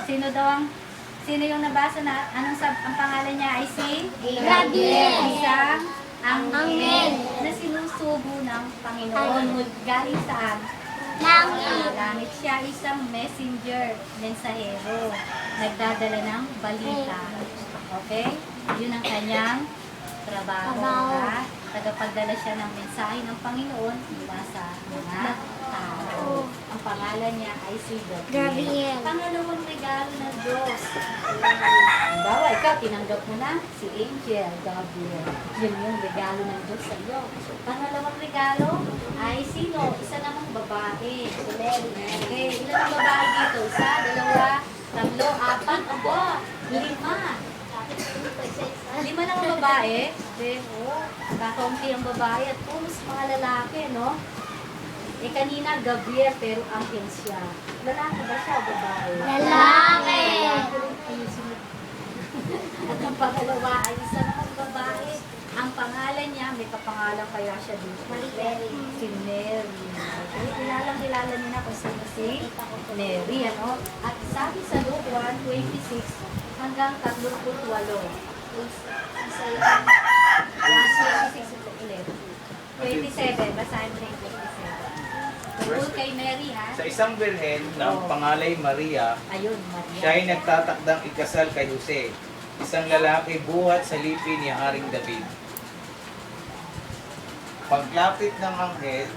Sino yung nabasa na, ang pangalan niya ay si? Gabriel. Isang anghel Anghel. na sinusubo ng Panginoon. Galing saan? Langit. Langit siya, isang messenger, mensahero, nagdadala ng balita. Okay? Yun ang kanyang trabaho. Ha? Tagapagdala siya ng mensahe ng Panginoon mula sa mga tao. Ang pangalan niya ay si Gabriel. Gabriel. Pangalawang regalo ng Diyos. Bawa, ikaw, tinanggap mo na si Angel Gabriel. Yun yung regalo ng Diyos sa iyo. Pangalawang regalo ay sino? Isa namang babae. Okay, ilan ang babae dito? Isa, dalawa, tatlo, apat, abo, lima. Lima lang ang babae. Kakaunti ang babae at puros mga lalaki, no? Eh kanina, Gabriel, pero angkin siya. Lalaki ba siya, babae? Lalaki. At ang pangalawa ay isa namang babae. Ang pangalan niya, may kapangalan kaya siya dito. Mary. Si Mary. Okay, kilala niyo na kung sino si Mary, ano? At sabi sa Luke 1:26 hanggang 38. 27, basahin mo na yung 27. Tungkol kay Mary, ha? Sa isang birhen na ang pangalay Maria, Ayun, Maria. siya ay nagtatakdang ikasal kay Jose, isang lalaki buhat sa lipi ni Haring David. Paglapit ng anghel,